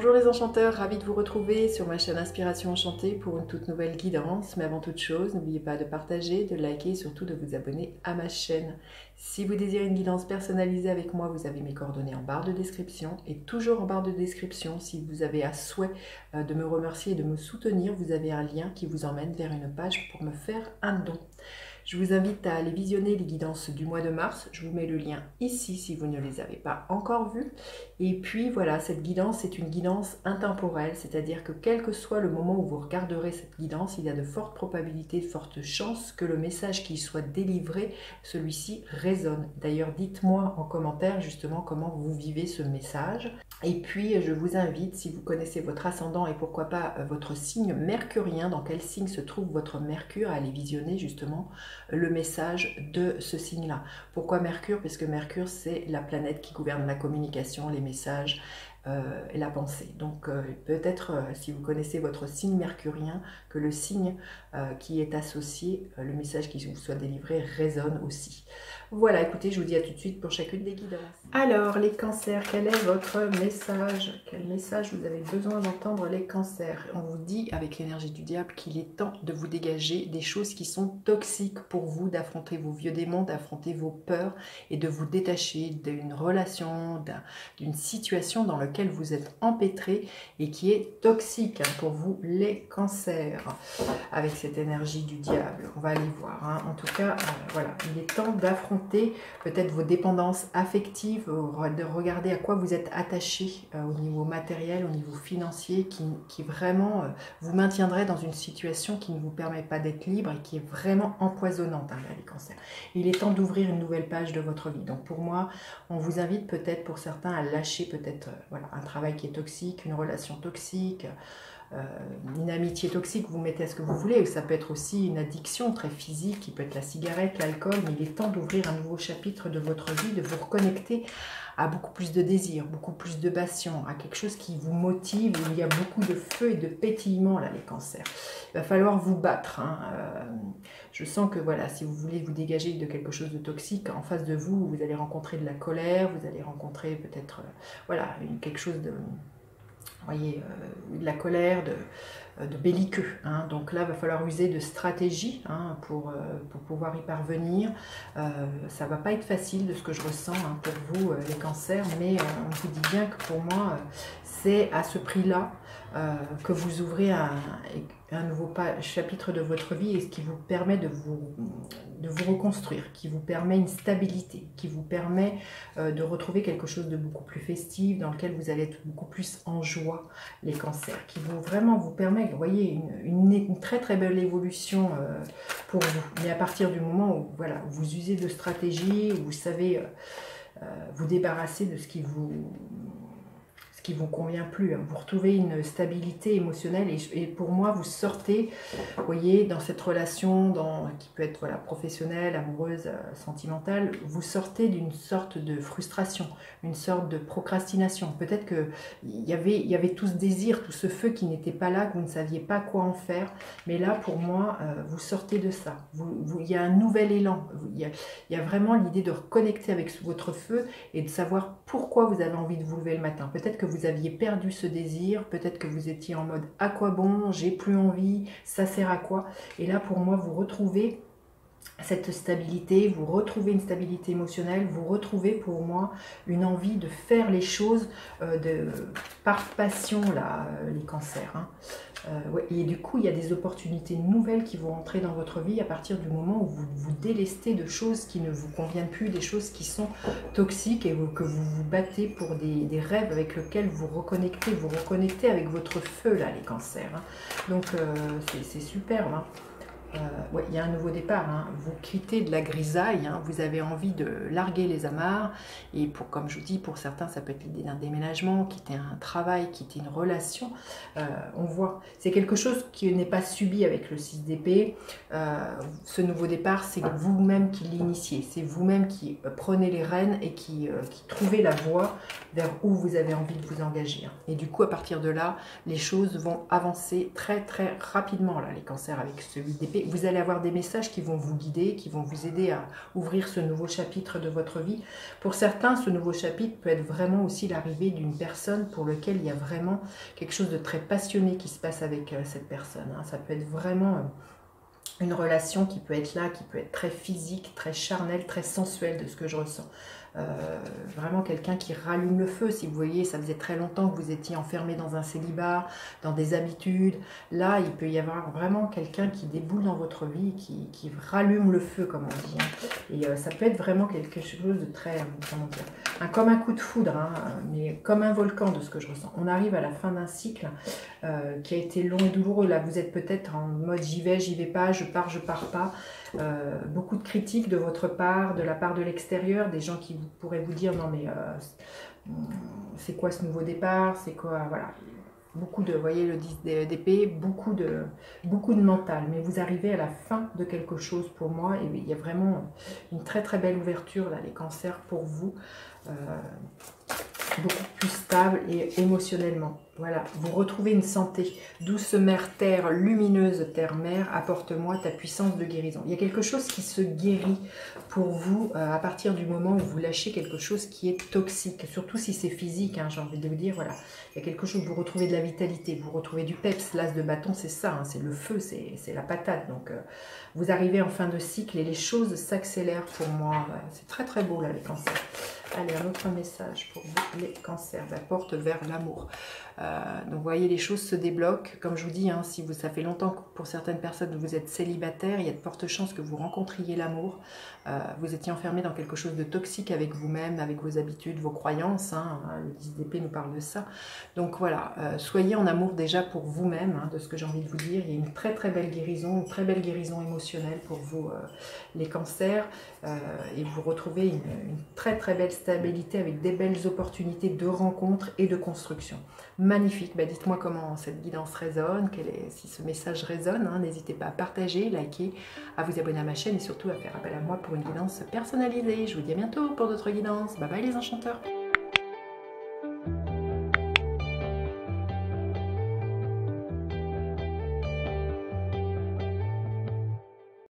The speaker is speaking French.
Bonjour les enchanteurs, ravi de vous retrouver sur ma chaîne Inspiration Enchantée pour une toute nouvelle guidance. Mais avant toute chose, n'oubliez pas de partager, de liker et surtout de vous abonner à ma chaîne. Si vous désirez une guidance personnalisée avec moi, vous avez mes coordonnées en barre de description. Et toujours en barre de description, si vous avez à souhait de me remercier et de me soutenir, vous avez un lien qui vous emmène vers une page pour me faire un don. Je vous invite à aller visionner les guidances du mois de mars. Je vous mets le lien ici si vous ne les avez pas encore vues. Et puis voilà, cette guidance est une guidance intemporelle, c'est-à-dire que quel que soit le moment où vous regarderez cette guidance, il y a de fortes probabilités, de fortes chances que le message qui soit délivré, celui-ci résonne. D'ailleurs, dites-moi en commentaire justement comment vous vivez ce message. Et puis, je vous invite, si vous connaissez votre ascendant et pourquoi pas votre signe mercurien, dans quel signe se trouve votre Mercure, à aller visionner justement le message de ce signe-là. Pourquoi Mercure? Parce que Mercure, c'est la planète qui gouverne la communication, les messages et la pensée. Donc, peut-être, si vous connaissez votre signe mercurien, que le signe qui est associé, le message qui vous soit délivré résonne aussi. Voilà, écoutez, je vous dis à tout de suite pour chacune des guidances. Alors, les cancers, quel est votre message? Quel message vous avez besoin d'entendre, les cancers? On vous dit, avec l'énergie du diable, qu'il est temps de vous dégager des choses qui sont toxiques pour vous, d'affronter vos vieux démons, d'affronter vos peurs et de vous détacher d'une relation, d'une situation dans laquelle vous êtes empêtré et qui est toxique pour vous, les cancers, avec cette énergie du diable. On va aller voir. Hein. En tout cas, voilà, il est temps d'affronter peut-être vos dépendances affectives, de regarder à quoi vous êtes attaché au niveau matériel, au niveau financier, qui vraiment vous maintiendrait dans une situation qui ne vous permet pas d'être libre et qui est vraiment empoisonnante, hein, là, les cancers. Il est temps d'ouvrir une nouvelle page de votre vie. Donc pour moi, on vous invite peut-être pour certains à lâcher peut-être voilà, un travail qui est toxique, une relation toxique, une amitié toxique, vous mettez à ce que vous voulez, ou ça peut être aussi une addiction très physique, qui peut être la cigarette, l'alcool, mais il est temps d'ouvrir un nouveau chapitre de votre vie, de vous reconnecter à beaucoup plus de désir, beaucoup plus de passion, à quelque chose qui vous motive, où il y a beaucoup de feu et de pétillement, là, les cancers. Il va falloir vous battre. Hein. Je sens que, voilà, si vous voulez vous dégager de quelque chose de toxique, en face de vous, vous allez rencontrer de la colère, vous allez rencontrer peut-être, voilà, quelque chose de... voyez, de la colère, de belliqueux. Hein. Donc là, il va falloir user de stratégie hein, pour pouvoir y parvenir. Ça ne va pas être facile de ce que je ressens hein, pour vous, les cancers, mais on vous dit bien que pour moi, c'est à ce prix-là que vous ouvrez un nouveau chapitre de votre vie et ce qui vous permet de vous reconstruire, qui vous permet une stabilité, qui vous permet de retrouver quelque chose de beaucoup plus festif, dans lequel vous allez être beaucoup plus en joie, les cancers, qui vont vraiment vous permettre, vous voyez, une très très belle évolution pour vous. Mais à partir du moment où voilà, vous usez de stratégie, où vous savez vous débarrasser de ce qui vous convient plus. Hein. Vous retrouvez une stabilité émotionnelle et pour moi, vous sortez, vous voyez, dans cette relation qui peut être voilà, professionnelle, amoureuse, sentimentale, vous sortez d'une sorte de frustration, une sorte de procrastination. Peut-être qu'il y avait tout ce désir, tout ce feu qui n'était pas là, que vous ne saviez pas quoi en faire. Mais là, pour moi, vous sortez de ça. Il y a un nouvel élan. Il y a vraiment l'idée de reconnecter avec votre feu et de savoir pourquoi vous avez envie de vous lever le matin. Peut-être que vous aviez perdu ce désir, peut-être que vous étiez en mode « à quoi bon, j'ai plus envie, ça sert à quoi ?» Et là, pour moi, vous retrouvez cette stabilité, vous retrouvez une stabilité émotionnelle, vous retrouvez pour moi une envie de faire les choses par passion, là, les cancers. Hein. Ouais, et du coup, il y a des opportunités nouvelles qui vont entrer dans votre vie à partir du moment où vous vous délestez de choses qui ne vous conviennent plus, des choses qui sont toxiques et que vous vous battez pour des rêves avec lesquels vous reconnectez avec votre feu, là, les cancers. Hein. Donc, c'est superbe. Hein. Ouais, il y a un nouveau départ, hein. Vous quittez de la grisaille, hein. Vous avez envie de larguer les amarres et comme je vous dis, pour certains ça peut être l'idée d'un déménagement, quitter un travail, quitter une relation, on voit, c'est quelque chose qui n'est pas subi avec le 6 d'épée, ce nouveau départ c'est vous-même qui l'initiez, c'est vous-même qui prenez les rênes et qui trouvez la voie vers où vous avez envie de vous engager. Et du coup à partir de là, les choses vont avancer très très rapidement là, les cancers avec ce 8 d'épée. voyez, vous allez avoir des messages qui vont vous guider, qui vont vous aider à ouvrir ce nouveau chapitre de votre vie. Pour certains, ce nouveau chapitre peut être vraiment aussi l'arrivée d'une personne pour laquelle il y a vraiment quelque chose de très passionné qui se passe avec cette personne. Hein. Ça peut être vraiment une relation qui peut être là, qui peut être très physique, très charnelle, très sensuelle de ce que je ressens. Vraiment quelqu'un qui rallume le feu. Si vous voyez, ça faisait très longtemps que vous étiez enfermé dans un célibat, dans des habitudes. Là, il peut y avoir vraiment quelqu'un qui déboule dans votre vie, qui rallume le feu, comme on dit. Hein. Et ça peut être vraiment quelque chose de très, comment dire, comme un coup de foudre, hein, mais comme un volcan de ce que je ressens. On arrive à la fin d'un cycle qui a été long et douloureux. Là, vous êtes peut-être en mode j'y vais pas, je pars pas. Beaucoup de critiques de votre part, de la part de l'extérieur, des gens qui pourraient vous dire non mais c'est quoi ce nouveau départ, c'est quoi, voilà. Beaucoup de, vous voyez le 10 d'épée, beaucoup de mental, mais vous arrivez à la fin de quelque chose pour moi, et il y a vraiment une très très belle ouverture là, les cancers pour vous, beaucoup plus stable et émotionnellement. Voilà, vous retrouvez une santé. Douce mère terre, lumineuse terre mère, apporte-moi ta puissance de guérison. Il y a quelque chose qui se guérit pour vous à partir du moment où vous lâchez quelque chose qui est toxique, surtout si c'est physique, hein, j'ai envie de vous dire, voilà. Il y a quelque chose, vous retrouvez de la vitalité, vous retrouvez du peps, l'as de bâton, c'est ça, hein, c'est le feu, c'est la patate. Donc vous arrivez en fin de cycle et les choses s'accélèrent pour moi. Ouais, c'est très très beau là les cancers. Allez, un autre message pour vous, les cancers, la porte vers l'amour. Donc vous voyez, les choses se débloquent. Comme je vous dis, hein, si vous, ça fait longtemps que pour certaines personnes vous êtes célibataire, il y a de fortes chances que vous rencontriez l'amour. Vous étiez enfermé dans quelque chose de toxique avec vous-même, avec vos habitudes, vos croyances. Hein, le 10 d'épée nous parle de ça. Donc voilà, soyez en amour déjà pour vous-même, hein, de ce que j'ai envie de vous dire. Il y a une très très belle guérison, une très belle guérison émotionnelle pour vous, les cancers. Et vous retrouvez une très très belle stabilité avec des belles opportunités de rencontres et de construction. Magnifique, bah dites-moi comment cette guidance résonne, si ce message résonne, hein, n'hésitez pas à partager, liker, à vous abonner à ma chaîne et surtout à faire appel à moi pour une guidance personnalisée. Je vous dis à bientôt pour d'autres guidances. Bye bye les enchanteurs.